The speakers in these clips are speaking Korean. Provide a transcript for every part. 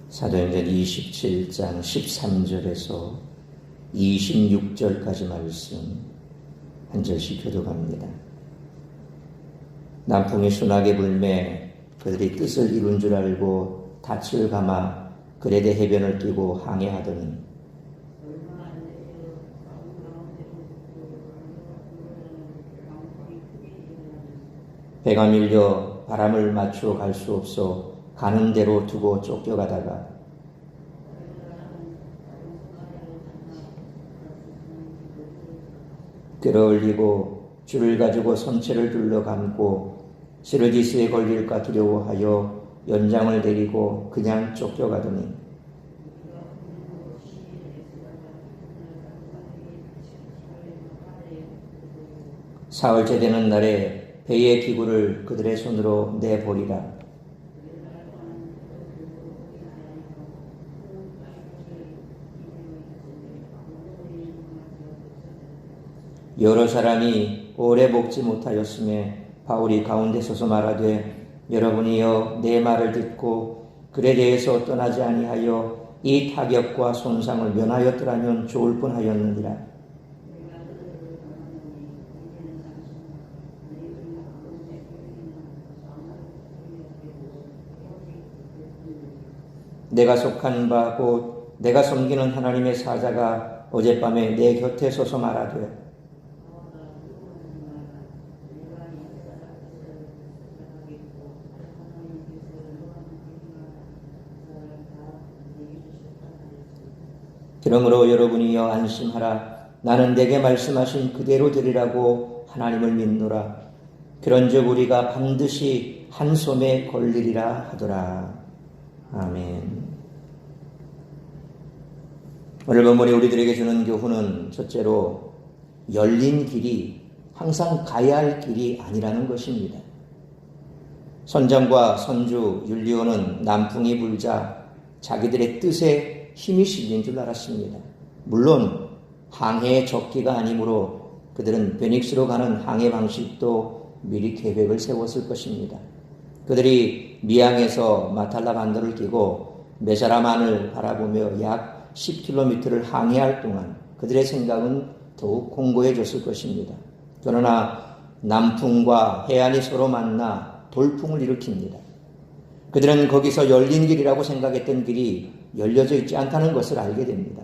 사도행전 27장 13절에서 26절까지 말씀 한 절씩 교독합니다. 남풍이 순하게 불매 그들이 뜻을 이룬 줄 알고 닻을 감아 그레데 해변을 끼고 항해하더니 배가 밀려 바람을 맞추어 갈 수 없어 가는 대로 두고 쫓겨가다가 끌어올리고 줄을 가지고 선체를 둘러 감고 시르디스에 걸릴까 두려워하여 연장을 내리고 그냥 쫓겨가더니 사흘째 되는 날에 배의 기구를 그들의 손으로 내버리라. 여러 사람이 오래 먹지 못하였음에 바울이 가운데 서서 말하되 여러분이여 내 말을 듣고 그에 대해서 떠나지 아니하여 이 타격과 손상을 면하였더라면 좋을 뻔하였느니라. 내가 속한 바 곧 내가 섬기는 하나님의 사자가 어젯밤에 내 곁에 서서 말하되 그러므로 여러분이여 안심하라. 나는 내게 말씀하신 그대로 되리라고 하나님을 믿노라. 그런즉 우리가 반드시 한 손에 걸리리라 하더라. 아멘. 오늘 본문이 우리들에게 주는 교훈은 첫째로 열린 길이 항상 가야 할 길이 아니라는 것입니다. 선장과 선주 율리오는 남풍이 불자 자기들의 뜻에 힘이 실린 줄 알았습니다. 물론 항해의 적기가 아니므로 그들은 베닉스로 가는 항해 방식도 미리 계획을 세웠을 것입니다. 그들이 미항에서 마탈라 반도를 끼고 메사라만을 바라보며 약 10km를 항해할 동안 그들의 생각은 더욱 공고해졌을 것입니다. 그러나 남풍과 해안이 서로 만나 돌풍을 일으킵니다. 그들은 거기서 열린 길이라고 생각했던 길이 열려져 있지 않다는 것을 알게 됩니다.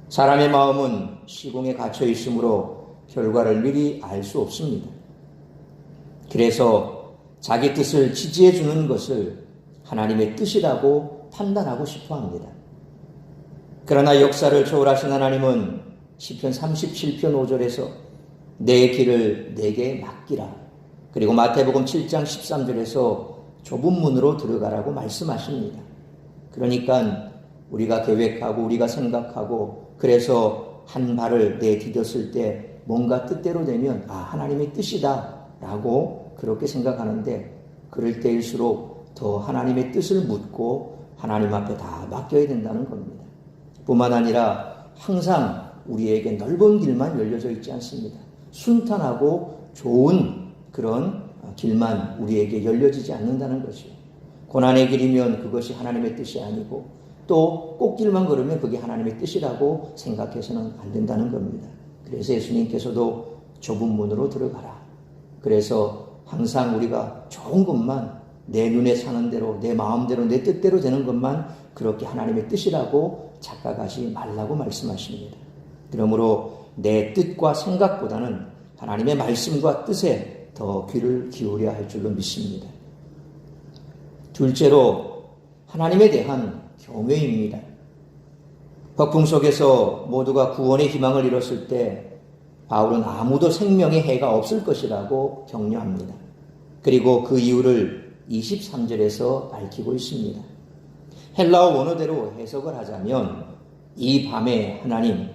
사람의 마음은 시공에 갇혀 있으므로 결과를 미리 알 수 없습니다. 그래서 자기 뜻을 지지해 주는 것을 하나님의 뜻이라고 판단하고 싶어 합니다. 그러나 역사를 초월하신 하나님은 시편 37편 5절에서 내 길을 내게 맡기라. 그리고 마태복음 7장 13절에서 좁은 문으로 들어가라고 말씀하십니다. 그러니까 우리가 계획하고 우리가 생각하고 그래서 한 발을 내디뎠을 때 뭔가 뜻대로 되면 하나님의 뜻이다 라고 그렇게 생각하는데 그럴 때일수록 더 하나님의 뜻을 묻고 하나님 앞에 다 맡겨야 된다는 겁니다. 뿐만 아니라 항상 우리에게 넓은 길만 열려져 있지 않습니다. 순탄하고 좋은 그런 길만 우리에게 열려지지 않는다는 것이요. 고난의 길이면 그것이 하나님의 뜻이 아니고 또 꽃길만 걸으면 그게 하나님의 뜻이라고 생각해서는 안 된다는 겁니다. 그래서 예수님께서도 좁은 문으로 들어가라. 그래서 항상 우리가 좋은 것만 내 눈에 사는 대로 내 마음대로 내 뜻대로 되는 것만 그렇게 하나님의 뜻이라고 착각하지 말라고 말씀하십니다. 그러므로 내 뜻과 생각보다는 하나님의 말씀과 뜻에 더 귀를 기울여야 할 줄로 믿습니다. 둘째로 하나님에 대한 경외입니다. 폭풍 속에서 모두가 구원의 희망을 잃었을 때 바울은 아무도 생명의 해가 없을 것이라고 격려합니다. 그리고 그 이유를 23절에서 밝히고 있습니다. 헬라어 원어대로 해석을 하자면 이 밤에 하나님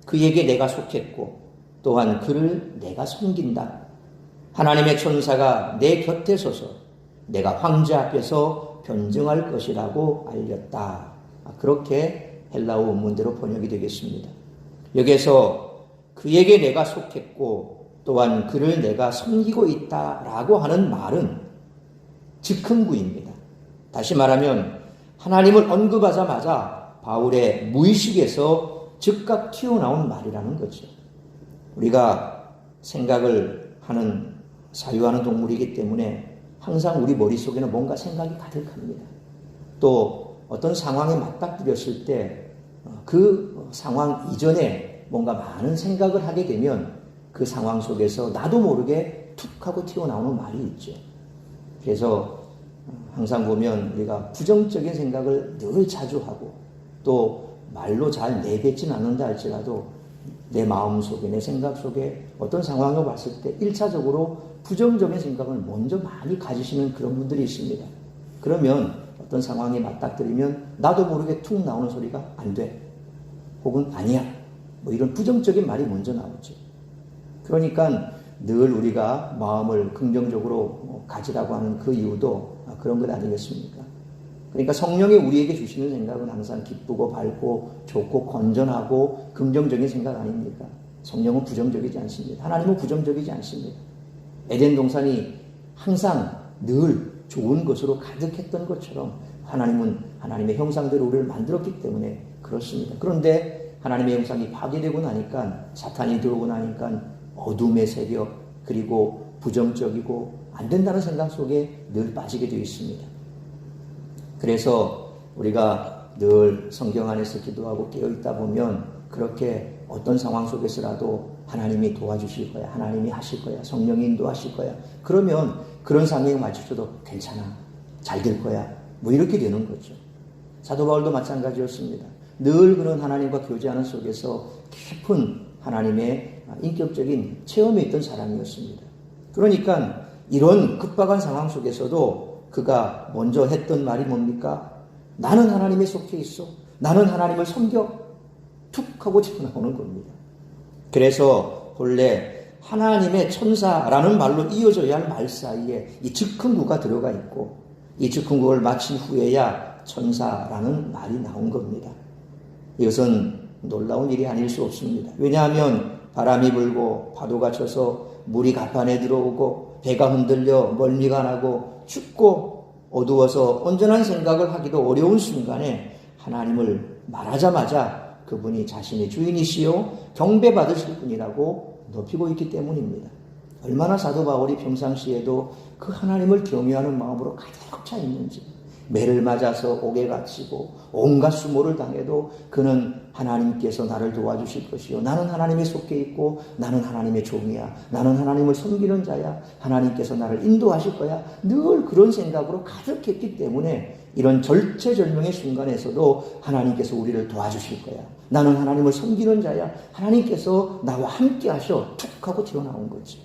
그에게 내가 속했고 또한 그를 내가 섬긴다. 하나님의 천사가 내 곁에 서서 내가 황제 앞에서 변증할 것이라고 알렸다. 그렇게 헬라어 원문대로 번역이 되겠습니다. 여기에서 그에게 내가 속했고 또한 그를 내가 섬기고 있다라고 하는 말은 즉흥구입니다. 다시 말하면 하나님을 언급하자마자 바울의 무의식에서 즉각 튀어나온 말이라는 거죠. 우리가 생각을 하는, 사유하는 동물이기 때문에 항상 우리 머릿속에는 뭔가 생각이 가득합니다. 또 어떤 상황에 맞닥뜨렸을 때 그 상황 이전에 뭔가 많은 생각을 하게 되면 그 상황 속에서 나도 모르게 툭 하고 튀어나오는 말이 있죠. 그래서 항상 보면 우리가 부정적인 생각을 늘 자주 하고 또 말로 잘 내뱉진 않는다 할지라도 내 마음 속에, 내 생각 속에 어떤 상황을 봤을 때 1차적으로 부정적인 생각을 먼저 많이 가지시는 그런 분들이 있습니다. 그러면 어떤 상황에 맞닥뜨리면 나도 모르게 툭 나오는 소리가 안 돼. 혹은 아니야. 뭐 이런 부정적인 말이 먼저 나오죠. 그러니까 늘 우리가 마음을 긍정적으로 가지라고 하는 그 이유도 그런 것 아니겠습니까? 그러니까 성령이 우리에게 주시는 생각은 항상 기쁘고 밝고 좋고 건전하고 긍정적인 생각 아닙니까? 성령은 부정적이지 않습니다. 하나님은 부정적이지 않습니다. 에덴 동산이 항상 늘 좋은 것으로 가득했던 것처럼 하나님은 하나님의 형상대로 우리를 만들었기 때문에 그렇습니다. 그런데 하나님의 형상이 파괴되고 나니까, 사탄이 들어오고 나니까 어둠의 세력, 그리고 부정적이고 안 된다는 생각 속에 늘 빠지게 되어 있습니다. 그래서 우리가 늘 성경 안에서 기도하고 깨어있다 보면 그렇게 어떤 상황 속에서라도 하나님이 도와주실 거야, 하나님이 하실 거야, 성령이 인도하실 거야. 그러면 그런 상황에 맞춰도 괜찮아, 잘 될 거야, 뭐 이렇게 되는 거죠. 사도 바울도 마찬가지였습니다. 늘 그런 하나님과 교제하는 속에서 깊은 하나님의 인격적인 체험에 있던 사람이었습니다. 그러니까 이런 급박한 상황 속에서도 그가 먼저 했던 말이 뭡니까? 나는 하나님에 속해 있어. 나는 하나님을 섬겨. 툭 하고 튀어나오는 겁니다. 그래서 본래 하나님의 천사라는 말로 이어져야 할 말 사이에 이 즉흥구가 들어가 있고, 이 즉흥구를 마친 후에야 천사라는 말이 나온 겁니다. 이것은 놀라운 일이 아닐 수 없습니다. 왜냐하면 바람이 불고 파도가 쳐서 물이 가판에 들어오고 배가 흔들려 멀미가 나고 춥고 어두워서 온전한 생각을 하기도 어려운 순간에 하나님을 말하자마자 그분이 자신의 주인이시요 경배받으실 분이라고 높이고 있기 때문입니다. 얼마나 사도 바울이 평상시에도 그 하나님을 경외하는 마음으로 가득 차 있는지, 매를 맞아서 옥에 갇히고 온갖 수모를 당해도 그는 하나님께서 나를 도와주실 것이요, 나는 하나님에 속해 있고 나는 하나님의 종이야, 나는 하나님을 섬기는 자야, 하나님께서 나를 인도하실 거야, 늘 그런 생각으로 가득했기 때문에 이런 절체절명의 순간에서도 하나님께서 우리를 도와주실 거야, 나는 하나님을 섬기는 자야, 하나님께서 나와 함께 하셔, 툭 하고 튀어나온 거지.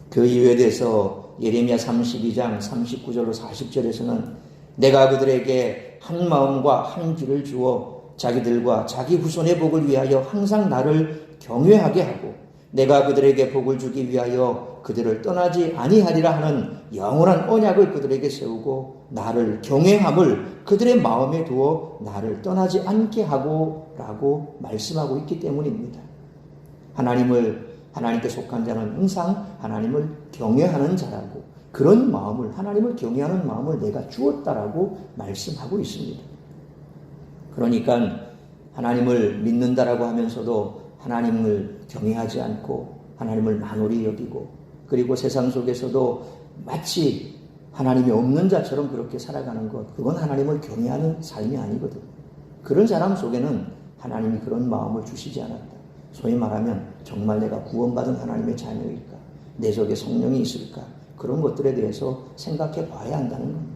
그 이유에 대해서 예레미야 32장 39절로 40절에서는 내가 그들에게 한 마음과 한 귀를 주어 자기들과 자기 후손의 복을 위하여 항상 나를 경외하게 하고 내가 그들에게 복을 주기 위하여 그들을 떠나지 아니하리라 하는 영원한 언약을 그들에게 세우고 나를 경외함을 그들의 마음에 두어 나를 떠나지 않게 하고 라고 말씀하고 있기 때문입니다. 하나님께 속한 자는 항상 하나님을 경외하는 자라고, 그런 마음을, 하나님을 경외하는 마음을 내가 주었다라고 말씀하고 있습니다. 그러니까 하나님을 믿는다라고 하면서도 하나님을 경외하지 않고 하나님을 만홀히 여기고, 그리고 세상 속에서도 마치 하나님이 없는 자처럼 그렇게 살아가는 것, 그건 하나님을 경외하는 삶이 아니거든. 그런 사람 속에는 하나님이 그런 마음을 주시지 않았다. 소위 말하면 정말 내가 구원받은 하나님의 자녀일까? 내 속에 성령이 있을까? 그런 것들에 대해서 생각해 봐야 한다는 겁니다.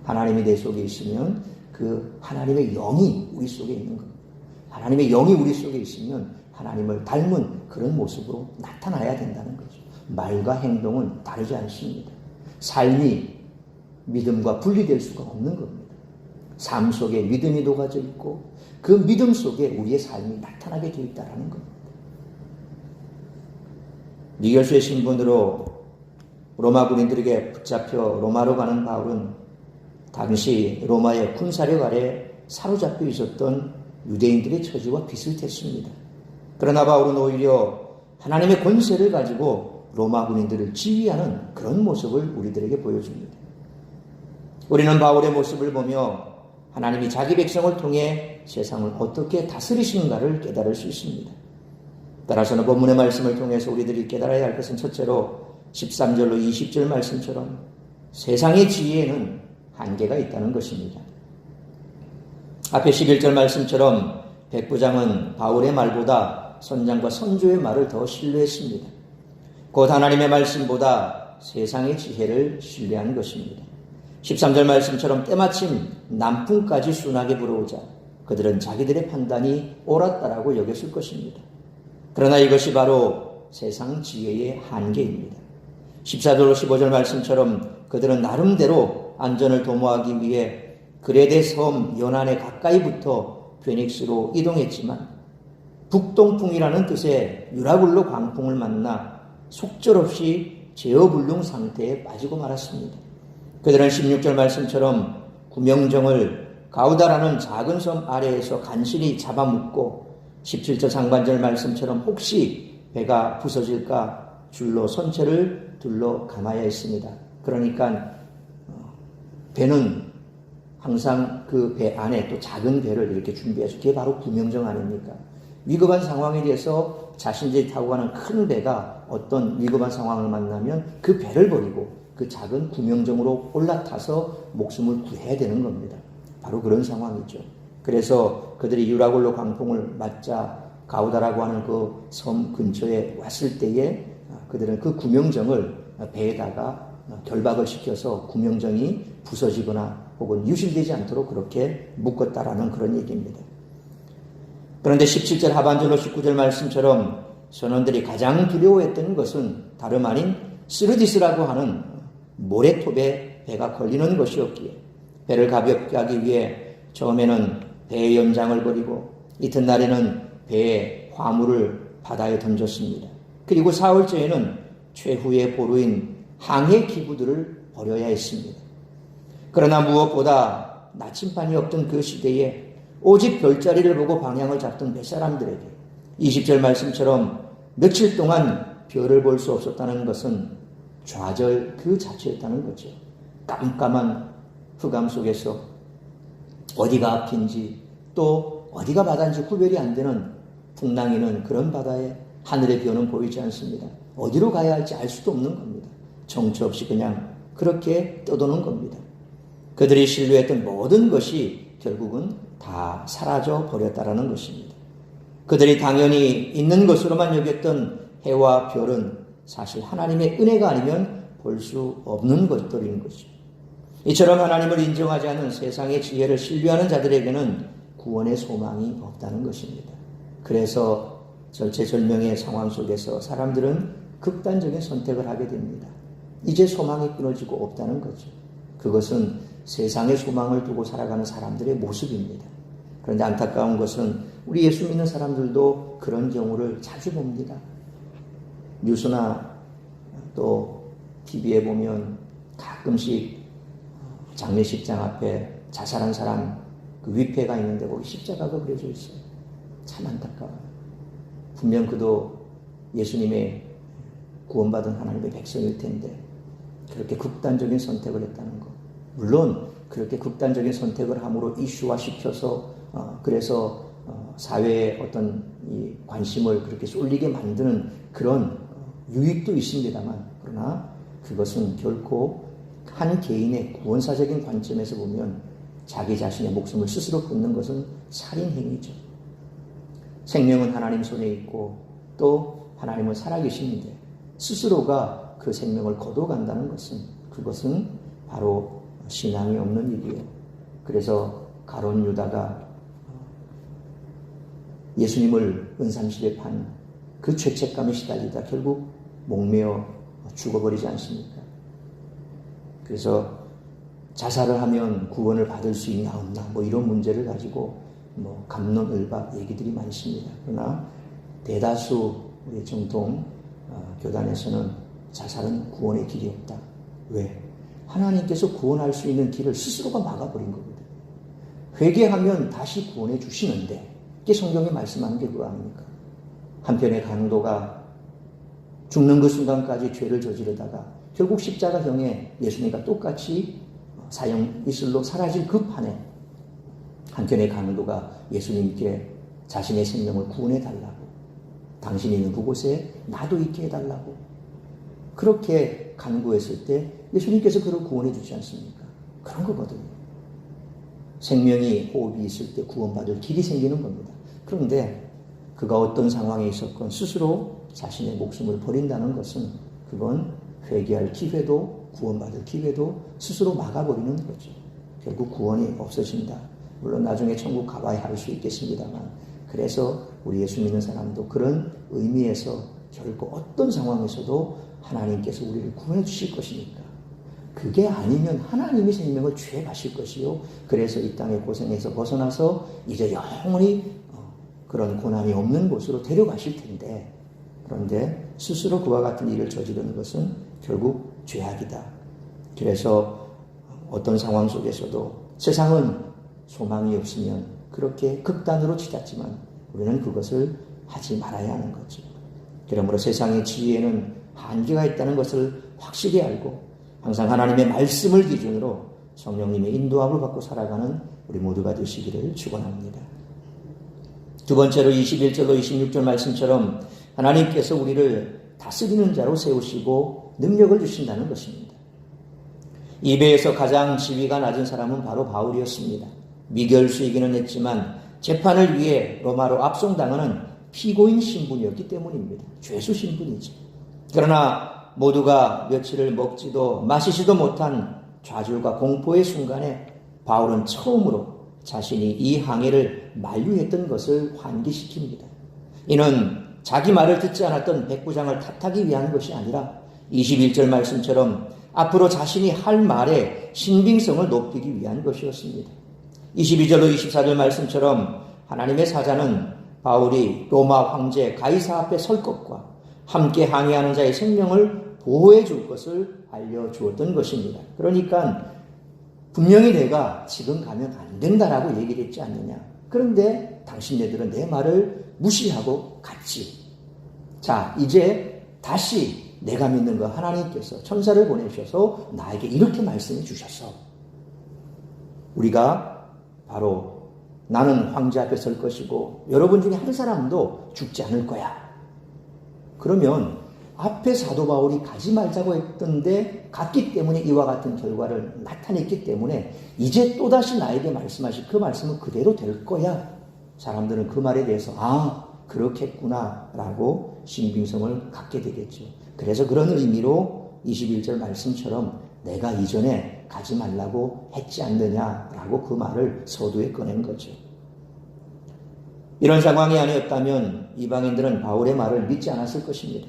하나님이 내 속에 있으면 그 하나님의 영이 우리 속에 있는 겁니다. 하나님의 영이 우리 속에 있으면 하나님을 닮은 그런 모습으로 나타나야 된다는 거죠. 말과 행동은 다르지 않습니다. 삶이 믿음과 분리될 수가 없는 겁니다. 삶 속에 믿음이 녹아져 있고 그 믿음 속에 우리의 삶이 나타나게 되어 있다는 겁니다. 미결수의 신분으로 로마 군인들에게 붙잡혀 로마로 가는 바울은 당시 로마의 군사력 아래 사로잡혀 있었던 유대인들의 처지와 비슷했습니다. 그러나 바울은 오히려 하나님의 권세를 가지고 로마 군인들을 지휘하는 그런 모습을 우리들에게 보여줍니다. 우리는 바울의 모습을 보며 하나님이 자기 백성을 통해 세상을 어떻게 다스리시는가를 깨달을 수 있습니다. 따라서는 본문의 말씀을 통해서 우리들이 깨달아야 할 것은 첫째로 13절로 20절 말씀처럼 세상의 지혜에는 한계가 있다는 것입니다. 앞에 11절 말씀처럼 백부장은 바울의 말보다 선장과 선조의 말을 더 신뢰했습니다. 곧 하나님의 말씀보다 세상의 지혜를 신뢰한 것입니다. 13절 말씀처럼 때마침 남풍까지 순하게 불어오자 그들은 자기들의 판단이 옳았다라고 여겼을 것입니다. 그러나 이것이 바로 세상 지혜의 한계입니다. 14절 15절 말씀처럼 그들은 나름대로 안전을 도모하기 위해 그레데 섬 연안에 가까이 붙어 페닉스로 이동했지만 북동풍이라는 뜻의 유라굴로 광풍을 만나 속절없이 제어불능 상태에 빠지고 말았습니다. 그들은 16절 말씀처럼 구명정을 가우다라는 작은 섬 아래에서 간신히 잡아먹고 17절 상반절 말씀처럼 혹시 배가 부서질까 줄로 선체를 둘러 감아야 했습니다. 그러니까 배는 항상 그 배 안에 또 작은 배를 이렇게 준비해서 그게 바로 구명정 아닙니까? 위급한 상황에 대해서 자신들이 타고 가는 큰 배가 어떤 위급한 상황을 만나면 그 배를 버리고 그 작은 구명정으로 올라타서 목숨을 구해야 되는 겁니다. 바로 그런 상황이죠. 그래서 그들이 유라굴로 광풍을 맞자 가우다라고 하는 그 섬 근처에 왔을 때에 그들은 그 구명정을 배에다가 결박을 시켜서 구명정이 부서지거나 혹은 유실되지 않도록 그렇게 묶었다라는 그런 얘기입니다. 그런데 17절 하반절로 19절 말씀처럼 선원들이 가장 두려워했던 것은 다름 아닌 스르디스라고 하는 모래톱에 배가 걸리는 것이었기에 배를 가볍게 하기 위해 처음에는 배의 연장을 버리고 이튿날에는 배의 화물을 바다에 던졌습니다. 그리고 사흘째에는 최후의 보루인 항해 기구들을 버려야 했습니다. 그러나 무엇보다 나침반이 없던 그 시대에 오직 별자리를 보고 방향을 잡던 뱃사람들에게 20절 말씀처럼 며칠 동안 별을 볼 수 없었다는 것은 좌절 그 자체였다는 거죠. 깜깜한 흑암 속에서 어디가 앞인지 또 어디가 바다인지 구별이 안 되는 풍랑이는 그런 바다에 하늘의 별은 보이지 않습니다. 어디로 가야 할지 알 수도 없는 겁니다. 정처 없이 그냥 그렇게 떠도는 겁니다. 그들이 신뢰했던 모든 것이 결국은 다 사라져 버렸다라는 것입니다. 그들이 당연히 있는 것으로만 여겼던 해와 별은 사실 하나님의 은혜가 아니면 볼 수 없는 것들인 것이죠. 이처럼 하나님을 인정하지 않은 세상의 지혜를 신뢰하는 자들에게는 구원의 소망이 없다는 것입니다. 그래서 절체절명의 상황 속에서 사람들은 극단적인 선택을 하게 됩니다. 이제 소망이 끊어지고 없다는 거죠. 그것은 세상의 소망을 두고 살아가는 사람들의 모습입니다. 그런데 안타까운 것은 우리 예수 믿는 사람들도 그런 경우를 자주 봅니다. 뉴스나 또 TV에 보면 가끔씩 장례식장 앞에 자살한 사람 그 위패가 있는데 거기 십자가가 그려져 있어요. 참 안타까워요. 분명 그도 예수님의 구원받은 하나님의 백성일 텐데 그렇게 극단적인 선택을 했다는 것. 물론 그렇게 극단적인 선택을 함으로 이슈화시켜서 그래서 사회의 어떤 이 관심을 그렇게 쏠리게 만드는 그런 유익도 있습니다만 그러나 그것은 결코 한 개인의 구원사적인 관점에서 보면 자기 자신의 목숨을 스스로 끊는 것은 살인행위죠. 생명은 하나님 손에 있고 또 하나님은 살아계시는데 스스로가 그 생명을 거둬간다는 것은 그것은 바로 신앙이 없는 일이에요. 그래서 가룟 유다가 예수님을 은삼실에 판 그 죄책감에 시달리다 결국 목매어 죽어버리지 않습니까? 그래서 자살을 하면 구원을 받을 수 있나 없나 뭐 이런 문제를 가지고 뭐 갑론을박 얘기들이 많습니다. 그러나 대다수 우리 정통 교단에서는 자살은 구원의 길이 없다. 왜? 하나님께서 구원할 수 있는 길을 스스로가 막아버린 겁니다. 회개하면 다시 구원해 주시는데 이게 성경에 말씀하는 게 그거 아닙니까? 한편의 강도가 죽는 그 순간까지 죄를 저지르다가 결국 십자가형에 예수님과 똑같이 사형 이슬로 사라질 그 판에 한켠의 강도가 예수님께 자신의 생명을 구원해달라고, 당신이 있는 그곳에 나도 있게 해달라고 그렇게 간구했을 때 예수님께서 그를 구원해 주지 않습니까? 그런 거거든요. 생명이, 호흡이 있을 때 구원받을 길이 생기는 겁니다. 그런데 그가 어떤 상황에 있었건 스스로 자신의 목숨을 버린다는 것은 그건 회개할 기회도 구원받을 기회도 스스로 막아버리는 거죠. 결국 구원이 없어진다. 물론 나중에 천국 가봐야 할 수 있겠습니다만, 그래서 우리 예수 믿는 사람도 그런 의미에서 결국 어떤 상황에서도 하나님께서 우리를 구원해 주실 것이니까, 그게 아니면 하나님이 생명을 취해가실 것이요, 그래서 이 땅에 고생해서 벗어나서 이제 영원히 그런 고난이 없는 곳으로 데려가실 텐데, 그런데 스스로 그와 같은 일을 저지르는 것은 결국 죄악이다. 그래서 어떤 상황 속에서도 세상은 소망이 없으면 그렇게 극단으로 치닫지만 우리는 그것을 하지 말아야 하는 거죠. 그러므로 세상의 지혜에는 한계가 있다는 것을 확실히 알고 항상 하나님의 말씀을 기준으로 성령님의 인도함을 받고 살아가는 우리 모두가 되시기를 축원합니다. 두 번째로 21절로 26절 말씀처럼 하나님께서 우리를 다스리는 자로 세우시고 능력을 주신다는 것입니다. 이 배에서 가장 지위가 낮은 사람은 바로 바울이었습니다. 미결수이기는 했지만 재판을 위해 로마로 압송당하는 피고인 신분이었기 때문입니다. 죄수 신분이죠. 그러나 모두가 며칠을 먹지도 마시지도 못한 좌절과 공포의 순간에 바울은 처음으로 자신이 이 항해를 만류했던 것을 환기시킵니다. 이는 자기 말을 듣지 않았던 백부장을 탓하기 위한 것이 아니라 21절 말씀처럼 앞으로 자신이 할 말의 신빙성을 높이기 위한 것이었습니다. 22절로 24절 말씀처럼 하나님의 사자는 바울이 로마 황제 가이사 앞에 설 것과 함께 항해하는 자의 생명을 보호해 줄 것을 알려주었던 것입니다. 그러니까 분명히 내가 지금 가면 안 된다라고 얘기를 했지 않느냐. 그런데 당신네들은 내 말을 무시하고 갔지. 자, 이제 다시 내가 믿는 거 하나님께서 천사를 보내셔서 나에게 이렇게 말씀해 주셨어. 우리가 바로 나는 황제 앞에 설 것이고 여러분 중에 한 사람도 죽지 않을 거야. 그러면 앞에 사도 바울이 가지 말자고 했던데 갔기 때문에 이와 같은 결과를 나타냈기 때문에 이제 또다시 나에게 말씀하신 그 말씀은 그대로 될 거야. 사람들은 그 말에 대해서 그렇겠구나 라고 신빙성을 갖게 되겠죠. 그래서 그런 의미로 21절 말씀처럼 내가 이전에 가지 말라고 했지 않느냐라고 그 말을 서두에 꺼낸 거죠. 이런 상황이 아니었다면 이방인들은 바울의 말을 믿지 않았을 것입니다.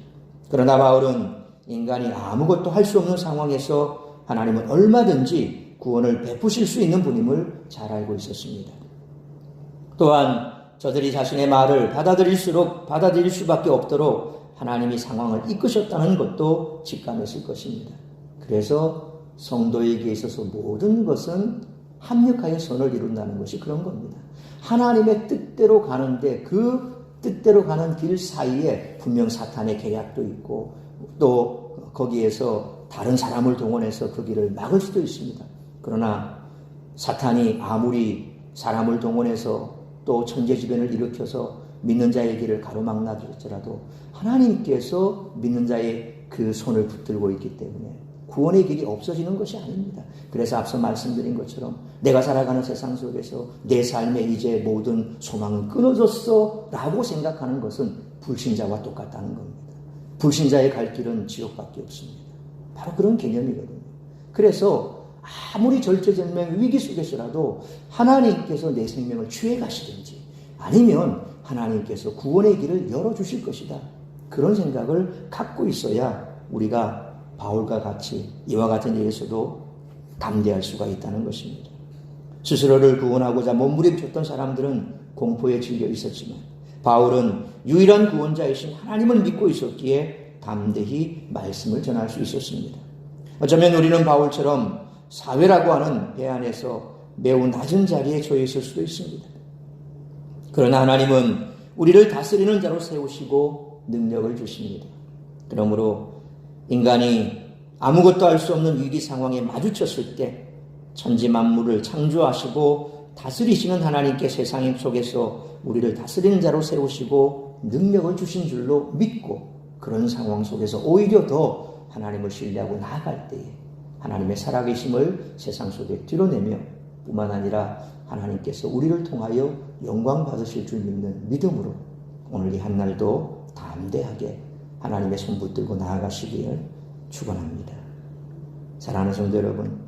그러나 바울은 인간이 아무것도 할 수 없는 상황에서 하나님은 얼마든지 구원을 베푸실 수 있는 분임을 잘 알고 있었습니다. 또한 저들이 자신의 말을 받아들일 수밖에 없도록 하나님이 상황을 이끄셨다는 것도 직감했을 것입니다. 그래서 성도에게 있어서 모든 것은 합력하여 선을 이룬다는 것이 그런 겁니다. 하나님의 뜻대로 가는데 그 뜻대로 가는 길 사이에 분명 사탄의 계략도 있고 또 거기에서 다른 사람을 동원해서 그 길을 막을 수도 있습니다. 그러나 사탄이 아무리 사람을 동원해서 또 천재지변을 일으켜서 믿는 자의 길을 가로막나 할지라도 하나님께서 믿는 자의 그 손을 붙들고 있기 때문에 구원의 길이 없어지는 것이 아닙니다. 그래서 앞서 말씀드린 것처럼 내가 살아가는 세상 속에서 내 삶에 이제 모든 소망은 끊어졌어 라고 생각하는 것은 불신자와 똑같다는 겁니다. 불신자의 갈 길은 지옥밖에 없습니다. 바로 그런 개념이거든요. 그래서 아무리 절체절명 위기 속에서라도 하나님께서 내 생명을 취해 가시든지 아니면 하나님께서 구원의 길을 열어주실 것이다. 그런 생각을 갖고 있어야 우리가 바울과 같이 이와 같은 일에서도 담대할 수가 있다는 것입니다. 스스로를 구원하고자 몸부림쳤던 사람들은 공포에 질려 있었지만 바울은 유일한 구원자이신 하나님을 믿고 있었기에 담대히 말씀을 전할 수 있었습니다. 어쩌면 우리는 바울처럼 사회라고 하는 배 안에서 매우 낮은 자리에 처해 있을 수도 있습니다. 그러나 하나님은 우리를 다스리는 자로 세우시고 능력을 주십니다. 그러므로 인간이 아무것도 할 수 없는 위기 상황에 마주쳤을 때 천지 만물을 창조하시고 다스리시는 하나님께 세상 속에서 우리를 다스리는 자로 세우시고 능력을 주신 줄로 믿고 그런 상황 속에서 오히려 더 하나님을 신뢰하고 나아갈 때에 하나님의 살아계심을 세상 속에 드러내며 뿐만 아니라 하나님께서 우리를 통하여 영광 받으실 줄 믿는 믿음으로 오늘 이 한날도 담대하게 하나님의 손 붙들고 나아가시기를 축원합니다. 사랑하는 성도 여러분,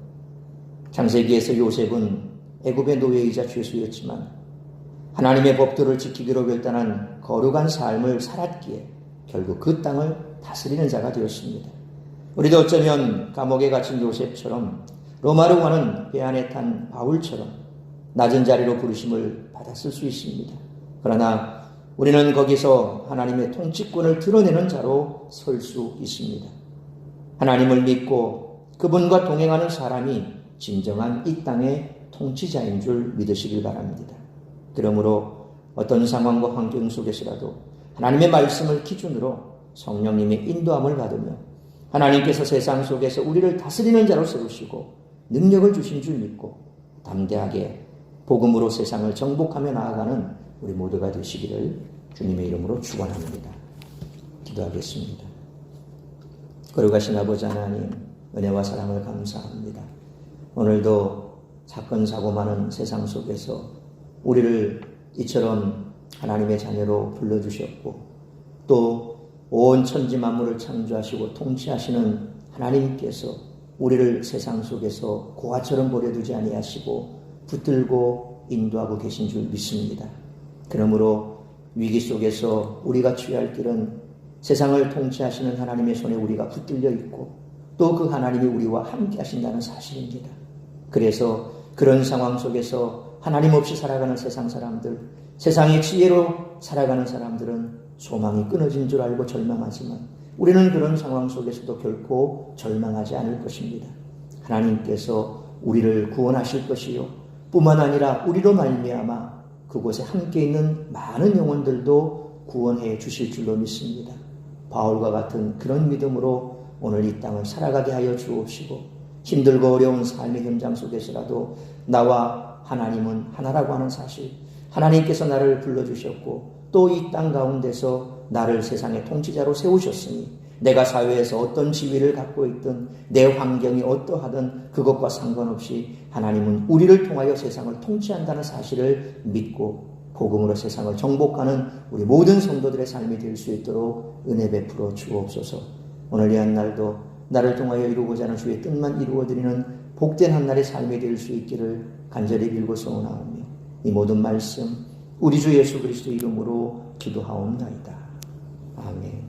창세기에서 요셉은 애굽의 노예이자 죄수였지만 하나님의 법도를 지키기로 결단한 거룩한 삶을 살았기에 결국 그 땅을 다스리는 자가 되었습니다. 우리도 어쩌면 감옥에 갇힌 요셉처럼 로마로 가는 배 안에 탄 바울처럼 낮은 자리로 부르심을 받았을 수 있습니다. 그러나 우리는 거기서 하나님의 통치권을 드러내는 자로 설 수 있습니다. 하나님을 믿고 그분과 동행하는 사람이 진정한 이 땅의 통치자인 줄 믿으시길 바랍니다. 그러므로 어떤 상황과 환경 속에서라도 하나님의 말씀을 기준으로 성령님의 인도함을 받으며 하나님께서 세상 속에서 우리를 다스리는 자로 세우시고 능력을 주신 줄 믿고 담대하게 복음으로 세상을 정복하며 나아가는 우리 모두가 되시기를 주님의 이름으로 축원합니다. 기도하겠습니다. 거룩하신 아버지 하나님, 은혜와 사랑을 감사합니다. 오늘도 사건 사고 많은 세상 속에서 우리를 이처럼 하나님의 자녀로 불러주셨고 또 온 천지 만물을 창조하시고 통치하시는 하나님께서 우리를 세상 속에서 고아처럼 버려두지 아니하시고 붙들고 인도하고 계신 줄 믿습니다. 그러므로 위기 속에서 우리가 취할 길은 세상을 통치하시는 하나님의 손에 우리가 붙들려 있고 또 그 하나님이 우리와 함께 하신다는 사실입니다. 그래서 그런 상황 속에서 하나님 없이 살아가는 세상 사람들, 세상의 지혜로 살아가는 사람들은 소망이 끊어진 줄 알고 절망하지만 우리는 그런 상황 속에서도 결코 절망하지 않을 것입니다. 하나님께서 우리를 구원하실 것이요 뿐만 아니라 우리로 말미암아 그곳에 함께 있는 많은 영혼들도 구원해 주실 줄로 믿습니다. 바울과 같은 그런 믿음으로 오늘 이 땅을 살아가게 하여 주옵시고 힘들고 어려운 삶의 현장 속에서라도 나와 하나님은 하나라고 하는 사실, 하나님께서 나를 불러주셨고 또 이 땅 가운데서 나를 세상의 통치자로 세우셨으니 내가 사회에서 어떤 지위를 갖고 있든 내 환경이 어떠하든 그것과 상관없이 하나님은 우리를 통하여 세상을 통치한다는 사실을 믿고 복음으로 세상을 정복하는 우리 모든 성도들의 삶이 될 수 있도록 은혜 베풀어 주옵소서. 오늘 이 한날도 나를 통하여 이루고자 하는 주의 뜻만 이루어드리는 복된 한날의 삶이 될 수 있기를 간절히 빌고 소원하오며 이 모든 말씀 우리 주 예수 그리스도 이름으로 기도하옵나이다. 아멘.